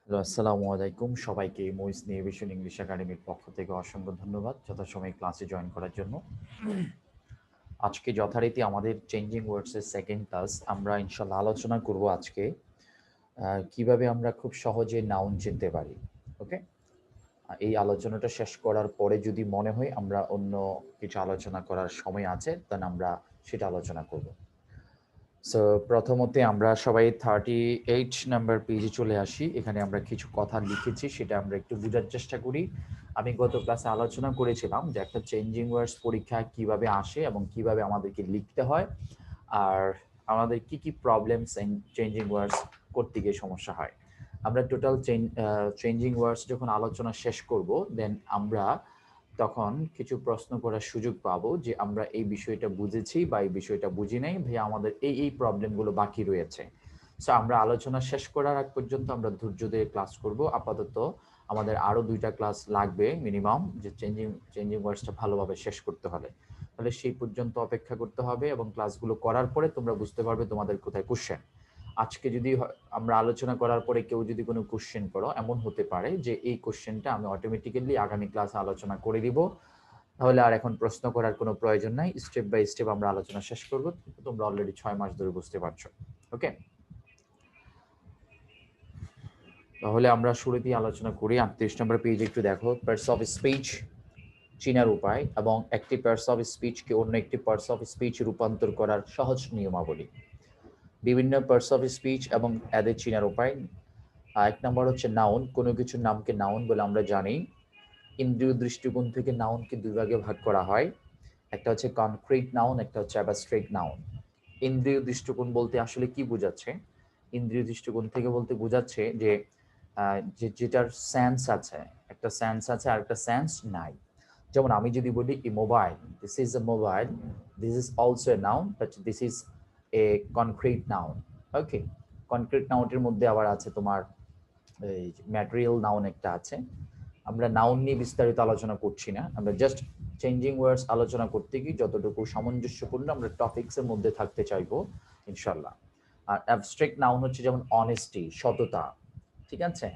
Hello, আসসালামু আলাইকুম সবাইকে মইস নেভিশন ইংলিশ একাডেমির পক্ষ থেকে অসংখ্য ধন্যবাদ যথাসময়ে ক্লাসে জয়েন করার জন্য। আজকে যথারীতি আমাদের চেঞ্জিং ওয়ার্ডসের সেকেন্ড ক্লাস। আমরা ইনশাল্লাহ আলোচনা করব আজকে কিভাবে আমরা খুব সহজে নাউন চিনতে পারি। ওকে, এই আলোচনাটা শেষ করার পরে যদি মনে হয় আমরা অন্য কিছু আলোচনা করার সময় আছে, তাহলে আমরা সেটা আলোচনা করব। সো প্রথমতে আমরা সবাই 38 নাম্বার পেজে চলে আসি। এখানে আমরা কিছু কথা লিখেছি, সেটা আমরা একটু বোঝার চেষ্টা করি। আমি গত ক্লাসে আলোচনা করেছিলাম যে একটা চেঞ্জিং ওয়ার্ডস পরীক্ষা কিভাবে আসে এবং কিভাবে আমাদেরকে লিখতে হয়, আর আমাদের কি কি প্রবলেমস এন্ড চেঞ্জিং ওয়ার্ডস করতে গিয়ে সমস্যা হয়। আমরা টোটাল চেঞ্জিং ওয়ার্ডস যখন আলোচনা শেষ করব, দেন আমরা তখন কিছু প্রশ্ন করার সুযোগ পাবো যে আমরা এই বিষয়টা বুঝেছি বা এই বিষয়টা বুঝি নাই, ভাইয়া আমাদের এই প্রবলেমগুলো বাকি রয়েছে। সো আমরা আলোচনা শেষ করার আগ পর্যন্ত আমরা ধৈর্য দিয়ে ক্লাস করব। আপাতত আমাদের আরো 2টা ক্লাস লাগবে মিনিমাম, যে চেঞ্জিং ওয়ার্ডসটা ভালোভাবে শেষ করতে হলে। তাহলে সেই পর্যন্ত অপেক্ষা করতে হবে এবং ক্লাসগুলো করার পরে তোমরা বুঝতে পারবে তোমাদের কোথায় কোশ্চেন। আজকে যদি আমরা আলোচনা করার পরে কেউ যদি কোনো কোশ্চেন করো, এমন হতে পারে যে এই কোশ্চেনটা আমি অটোমেটিক্যালি আগামী ক্লাসে আলোচনা করে দিব, তাহলে আর এখন প্রশ্ন করার কোনো প্রয়োজন নাই। স্টেপ বাই স্টেপ আমরা আলোচনা শেষ করব। তোমরা অলরেডি 6 মাস ধরে বুঝতে পারছো। ওকে, তাহলে আমরা শুরুতেই আলোচনা করি। 38 নম্বর পেজ একটু দেখো। পার্টস অফ স্পিচ চিনার উপায় এবং একটি পার্টস অফ স্পিচকে অন্য একটি পার্টস অফ স্পিচ রূপান্তর করার সহজ নিয়মাবলী। বিভিন্ন পার্টস অফ স্পিচ এবং এদের চিনার উপায়। 1 নম্বর হচ্ছে নাউন। কোনো কিছুর নামকে নাউন বলে আমরা জানি। ইন্দ্রিয় দৃষ্টিকোণ থেকে নাউনকে দুই ভাগে ভাগ করা হয়। একটা হচ্ছে কনক্রিট নাউন, একটা হচ্ছে অ্যাবস্ট্রাক্ট নাউন। ইন্দ্রিয় দৃষ্টিকোণ বলতে আসলে কি বোঝাচ্ছে? ইন্দ্রিয় দৃষ্টিকোণ থেকে বলতে বোঝাচ্ছে যে যেটার সেন্স আছে, একটা সেন্স আছে আর একটা সেন্স নাই। যেমন আমি যদি বলি a mobile, this is a mobile, this is also a noun, but this is a concrete noun. Okay, concrete নাউনের মধ্যে আবার আছে তোমার এই ম্যাটেরিয়াল নাউন একটা আছে। আমরা নাউন নিয়ে বিস্তারিত আলোচনা করছি না, আমরা জাস্ট চেঞ্জিং ওয়ার্ডস আলোচনা করতে গিয়ে যতটুকু সামঞ্জস্যপূর্ণ আমরা টপিক্সের মধ্যে থাকতে চাইবো ইনশাল্লাহ। আর অ্যাবস্ট্রাক্ট নাউন হচ্ছে যেমন অনেস্টি, সততা। ঠিক আছে,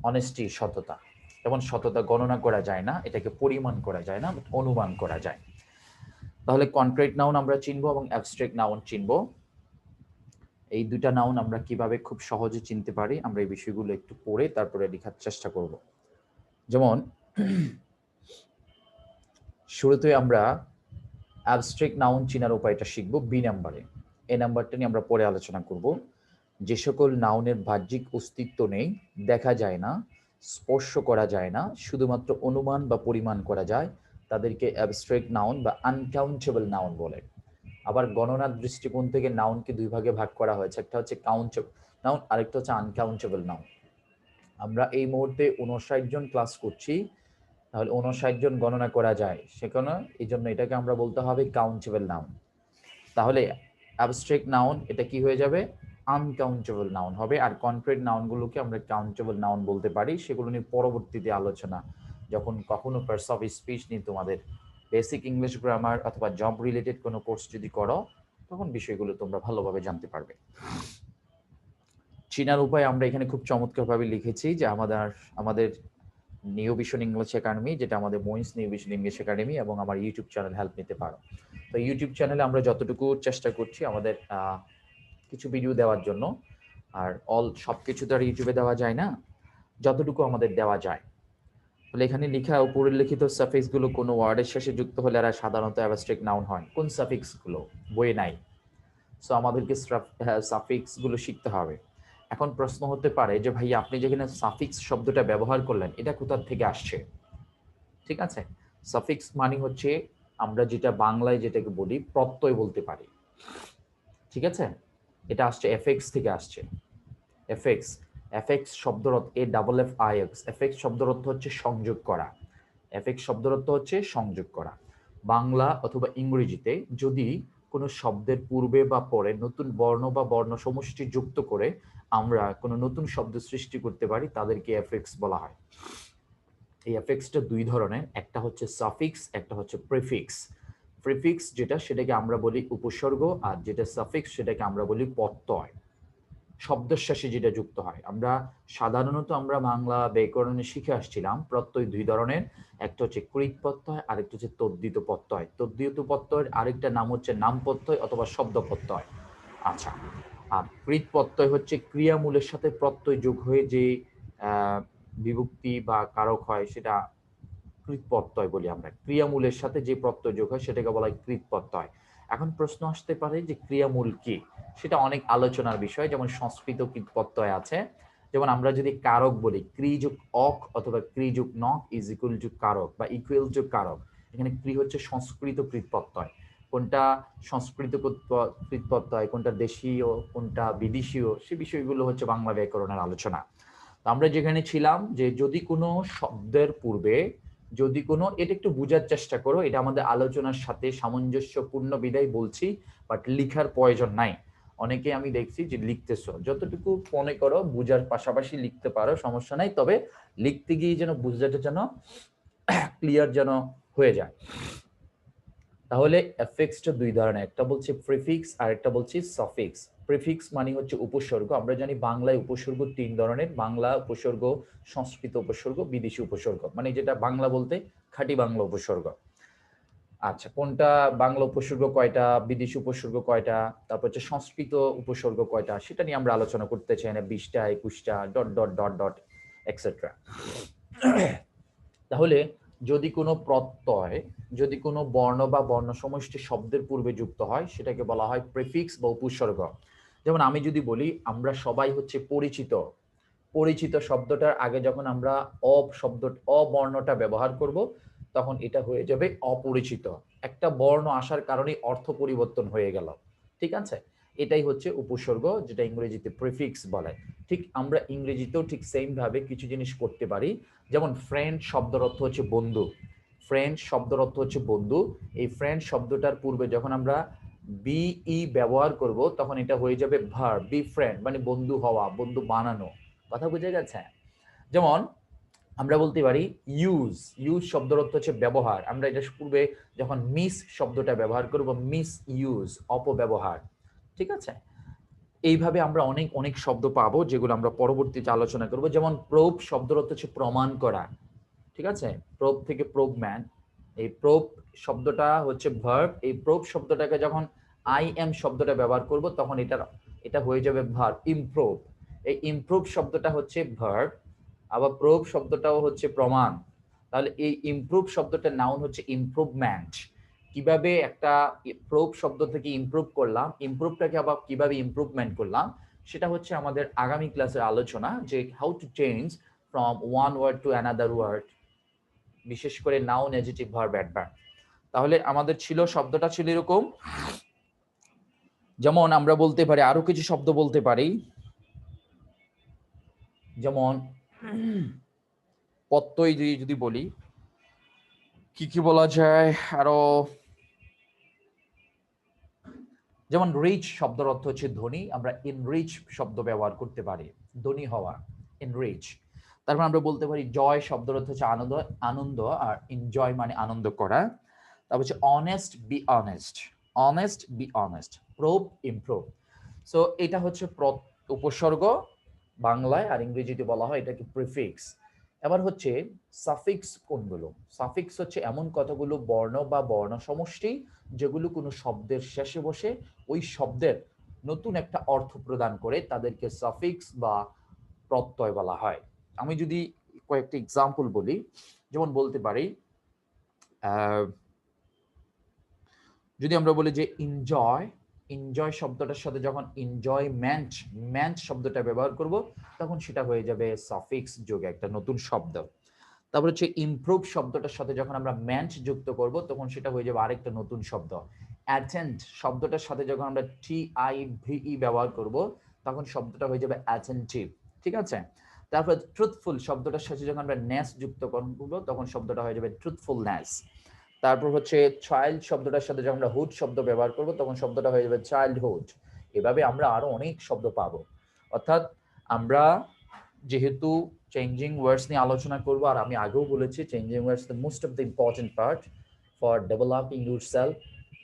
অনেস্টি, সততা। যেমন সততা গণনা করা যায় না, এটাকে পরিমাণ করা যায় না, বাট অনুমান করা যায়। তাহলে কনক্রিট নাউন আমরা চিনবো এবং অ্যাবস্ট্রাক্ট নাউন চিনবো। এই দুটা নাউন আমরা কিভাবে খুব সহজে চিনতে পারি, আমরা এই বিষয়গুলো একটু পড়ে তারপরে লেখার চেষ্টা করব। যেমন শুরুতে আমরা অ্যাবস্ট্রাক্ট নাউন চিনার উপায়টা শিখব বি নাম্বারে। এই নাম্বারটা নিয়ে আমরা পরে আলোচনা করব। যে সকল নাউনের বাহ্যিক অস্তিত্ব নেই, দেখা যায় না, স্পর্শ করা যায় না, শুধুমাত্র অনুমান বা পরিমাণ করা যায়, তাদেরকে অ্যাবস্ট্রাক্ট নাউন বা আনকাউন্টেবল নাউন বলে। আবার গণনার দৃষ্টিকোণ থেকে নাউনকে দুই ভাগে ভাগ করা হয়েছে, একটা হচ্ছে কাউন্টেবল নাউন, আরেকটা হচ্ছে আনকাউন্টেবল নাউন। আমরা এই মুহূর্তে 59 জন ক্লাস করছি, তাহলে 59 জন গণনা করা যায়, সেখানে এই জন্য এটাকে আমরা বলতে হবে কাউন্টেবল নাউন। তাহলে অ্যাবস্ট্রাক্ট নাউন এটা কি হয়ে যাবে? আনকাউন্টেবল নাউন হবে। আর কনক্রিট নাউনগুলোকে আমরা কাউন্টেবল নাউন বলতে পারি। সেগুলো নিয়ে পরবর্তীতে আলোচনা, যখন কখনো পার্টস অফ স্পিচ নিয়ে তোমাদের বেসিক ইংলিশ গ্রামার অথবা জব রিলেটেড কোনো কোর্স যদি করো, তখন বিষয়গুলো তোমরা ভালোভাবে জানতে পারবে। চিনার উপায় আমরা এখানে খুব চমৎকারভাবে লিখেছি যে আমাদের আমাদের নিউ ভিশন ইংলিশ একাডেমি, যেটা আমাদের মইন্স নিউ ভিশন ইংলিশ একাডেমি, এবং আমার ইউটিউব চ্যানেল হেল্প নিতে পারো। তো ইউটিউব চ্যানেলে আমরা যতটুকু চেষ্টা করছি আমাদের কিছু ভিডিও দেওয়ার জন্য, আর সব কিছু তো আর ইউটিউবে দেওয়া যায় না, যতটুকু আমাদের দেওয়া যায়। তাহলে এখানে লেখা উপরে লিখিত সাফিক্সগুলো কোনো ওয়ার্ডের শেষে যুক্ত হলে এরা সাধারণত অ্যাবস্ট্রাক্ট নাউন হয়। কোন সাফিক্সগুলো? বইয়ে নাই। সো আমাদেরকে সাফিক্সগুলো শিখতে হবে। এখন প্রশ্ন হতে পারে যে ভাই আপনি যেখানে সাফিক্স শব্দটা ব্যবহার করলেন, এটা কোথা থেকে আসছে? ঠিক আছে, সাফিক্স মানে হচ্ছে আমরা যেটা বাংলায় যেটাকে বলি প্রত্যয় বলতে পারি। ঠিক আছে, এটা আসছে এফএক্স থেকে আসছে। এফএক্স, এফএক্স শব্দের অর্থ এ double F I x, FX শব্দের অর্থ হচ্ছে সংযোগ করা। এফএক্স শব্দের অর্থ হচ্ছে সংযোগ করা। বাংলা অথবা ইংরেজিতে যদি কোনো শব্দের পূর্বে বা পরে নতুন বর্ণ বা বর্ণ সমষ্টি যুক্ত করে আমরা কোনো নতুন শব্দ সৃষ্টি করতে পারি, তাদেরকে এফএক্স বলা হয়। এই এফেক্সটা দুই ধরনের, একটা হচ্ছে সাফিক্স, একটা হচ্ছে প্রিফিক্স। প্রিফিক্স যেটা, সেটাকে আমরা বলি উপসর্গ, আর যেটা সাফিক্স সেটাকে আমরা বলি প্রত্যয়। শব্দের শেষে যেটা যুক্ত হয়। আমরা সাধারণত আমরা বাংলা ব্যাকরণে শিখে আসছিলাম প্রত্যয় দুই ধরনের, একটা হচ্ছে কৃৎ প্রত্যয়, আরেকটা হচ্ছে তদ্ধিত প্রত্যয়। তদ্ধিত প্রত্যয়ের আরেকটা নাম হচ্ছে নাম প্রত্যয় অথবা শব্দ প্রত্যয়। আচ্ছা, আর কৃৎ প্রত্যয় হচ্ছে ক্রিয়ামূলের সাথে প্রত্যয় যোগ হয়ে যে বিভক্তি বা কারক হয় সেটা কৃৎ প্রত্যয় বলি আমরা। ক্রিয়ামূলের সাথে যে প্রত্যয় যোগ হয় সেটাকে বলা হয় কৃৎ প্রত্যয়। এখন প্রশ্ন আসতে পারে যে ক্রিয়ামূল কি, সেটা অনেক আলোচনার বিষয়। যেমন সংস্কৃত কৃৎ প্রত্যয় আছে, যেমন আমরা যদি কারক বলি ক্রি যোগ অক অথবা ক্রি যোগ নক ইজ ইকুয়াল টু কারক বা ইকুয়াল টু কারক। এখানে ক্রি হচ্ছে সংস্কৃত কৃৎ প্রত্যয়, কোনটা সংস্কৃত কৃৎ প্রত্যয়, কোনটা দেশীয়, কোনটা বিদেশীয়, সে বিষয়গুলো হচ্ছে বাংলা ব্যাকরণের আলোচনা। তো আমরা যেখানে ছিলাম যে যদি কোনো শব্দের পূর্বে যদি কোনো, এটা একটু বোঝার চেষ্টা করো, এটা আমাদের আলোচনার সাথে সামঞ্জস্যপূর্ণ বিধায় বলছি, বাট লিখার প্রয়োজন নাই। অনেকে আমি দেখছি যে লিখতেছো, যতটুকু মনে করো বোঝার পাশাপাশি লিখতে পারো, সমস্যা নাই, তবে লিখতে গিয়ে যেন বুঝাটা যেন ক্লিয়ার যেন হয়ে যায়। তাহলে এফিক্সটা দুই ধরনের, একটা বলছে প্রিফিক্স আর একটা বলছি সাফিক্স। প্রিফিক্স মানে হচ্ছে উপসর্গ। আমরা জানি বাংলায় উপসর্গ তিন ধরনের, বাংলা উপসর্গ, সংস্কৃত উপসর্গ, বিদেশি উপসর্গ, মানে যেটা বাংলা বলতে খাঁটি বাংলা উপসর্গ। আচ্ছা, কোনটা বাংলা উপসর্গ কয়টা, বিদেশি উপসর্গ কয়টা, তারপর হচ্ছে সংস্কৃত উপসর্গ কয়টা, সেটা নিয়ে আমরা আলোচনা করতে চাই না। 20টা 21টা dot dot dot dot etcetera. তাহলে যদি কোনো প্রত্যয়, যদি কোনো বর্ণ বা বর্ণ সমষ্টি শব্দের পূর্বে যুক্ত হয় সেটাকে বলা হয় প্রিফিক্স বা উপসর্গ। যেমন আমি যদি বলি আমরা সবাই হচ্ছে পরিচিত, পরিচিত শব্দটার আগে যখন আমরা অবর্ণটা ব্যবহার করব তখন এটা হয়ে যাবে অপরিচিত। একটা বর্ণ আসার কারণে অর্থ পরিবর্তন হয়ে গেল, ঠিক আছে? এটাই হচ্ছে উপসর্গ, যেটা ইংরেজিতে প্রিফিক্স বলে। ঠিক আমরা ইংরেজিতেও ঠিক সেম ভাবে কিছু জিনিস করতে পারি। যেমন ফ্রেন্ড শব্দের অর্থ হচ্ছে বন্ধু, ফ্রেন্ড শব্দের অর্থ হচ্ছে বন্ধু। এই ফ্রেন্ড শব্দটার পূর্বে যখন আমরা বিই ব্যবহার করব তখন এটা হয়ে যাবে ভার্ব, বি ফ্রেন্ড, মানে বন্ধু হওয়া, বন্ধু বানানো। কথা বুঝে গেছে? যেমন আমরা বলতে পারি ইউজ, ইউজ শব্দের অর্থ হচ্ছে ব্যবহার। আমরা এটা পূর্বে যখন মিস শব্দটা ব্যবহার করব, মিস ইউজ, অপব্যবহার, ঠিক আছে? এইভাবে আমরা অনেক অনেক শব্দ পাবো যেগুলো আমরা পরবর্তীতে আলোচনা করব। যেমন প্রোব শব্দের অর্থ হচ্ছে প্রমাণ করা, ঠিক আছে? প্রোব থেকে প্রোব ম্যান, এই প্রোব শব্দটা হচ্ছে ভার্ব। এই প্রোব শব্দটাকে যখন আই এম শব্দটা ব্যবহার করব তখন এটা হয়ে যাবে ভার্ব ইমপ্রুভ। এই ইমপ্রুভ শব্দটা হচ্ছে ভার্ব, আবার প্রোব শব্দটাও হচ্ছে প্রমাণ। তাহলে এই ইমপ্রুভ শব্দটার নাউন হচ্ছে ইমপ্রুভমেন্ট। কিভাবে একটা প্রোব শব্দ থেকে ইমপ্রুভ করলাম, ইমপ্রুভটাকে আবার কিভাবে ইমপ্রুভমেন্ট করলাম, সেটা হচ্ছে আমাদের আগামী ক্লাসের আলোচনা, যে how to change from one word to another word, বিশেষ করে নাউন, অ্যাডজেক্টিভ, ভার্ব, অ্যাডভার্ব। তাহলে আমাদের শব্দটা ছিল এরকম। যেমন আমরা বলতে পারি আরো কিছু শব্দ বলতে পারি, যেমন প্রত্যয় দিয়ে যদি বলি কি কি বলা যায় আরো, যেমন রিচ শব্দের অর্থ হচ্ছে ধনী, আমরা ইনরিচ শব্দ ব্যবহার করতে পারি, ধনী হওয়া, ইনরিচ। তারপর আমরা বলতে পারি জয় শব্দের অর্থ হচ্ছে আনন্দ, আনন্দ, আর এনজয় মানে আনন্দ করা। তারপর হচ্ছে honest, be honest, honest, be honest, probe, improve. So এটা হচ্ছে উপসর্গ বাংলায়, আর ইংরেজিতে বলা হয় এটাকে প্রিফিক্স। এবার হচ্ছে সাফিক্স কোনগুলো? সাফিক্স হচ্ছে এমন কতগুলো বর্ণ বা বর্ণ সমষ্টি যেগুলো কোনো শব্দের শেষে বসে ওই শব্দের নতুন একটা অর্থ প্রদান করে, তাদেরকে সাফিক্স বা প্রত্যয় বলা হয়। আমি যদি কয়েকটি এক্সাম্পল বলি, যেমন বলতে পারি যদি আমরা বলি যে এনজয়, এনজয় শব্দটার সাথে যখন এনজয়মেন্ট, মেন্ট শব্দটা ব্যবহার করব তখন সেটা হয়ে যাবে সাফিক্স যোগে একটা নতুন শব্দ। তারপর হচ্ছে ইমপ্রুভ শব্দটার সাথে যখন আমরা মেন্ট যুক্ত করব তখন সেটা হয়ে যাবে আরেকটা নতুন শব্দ। অ্যাটেন্ড শব্দটার সাথে যখন আমরা TIVE ব্যবহার করব তখন শব্দটা হয়ে যাবে অ্যাটেন্টিভ, ঠিক আছে? তারপর ট্রুথফুল শব্দটার সাথে যখন আমরা নেস যুক্ত করব তখন শব্দটা হয়ে যাবে ট্রুথফুলনেস। তারপর হচ্ছে চাইল্ড শব্দটার সাথে যখন আমরা হুড শব্দ ব্যবহার করব তখন শব্দটা হয়ে যাবে চাইল্ডহুড। এভাবে আমরা আরো অনেক শব্দ পাবো। অর্থাৎ আমরা যেহেতু চেঞ্জিং ওয়ার্ডস নিয়ে আলোচনা করব, আর আমি আগেও বলেছি changing words the most of the important part for developing yourself.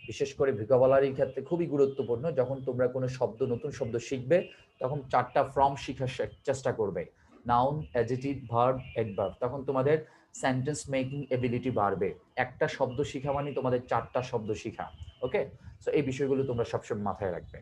বিশেষ করে ভোকাবুলারির ক্ষেত্রে খুবই গুরুত্বপূর্ণ। যখন তোমরা কোনো শব্দ, নতুন শব্দ শিখবে তখন 4টা ফ্রম শেখার চেষ্টা করবে, নাউন, অ্যাডজেক্টিভ, ভার্ব, অ্যাডভার্ব। তখন তোমাদের সেন্টেন্স মেকিং এবিলিটি বাড়বে। একটা শব্দ শিখা মানে তোমাদের 4টা শব্দ শিখা। ওকে, সো এই বিষয়গুলো তোমরা সবসময় মাথায় রাখবে।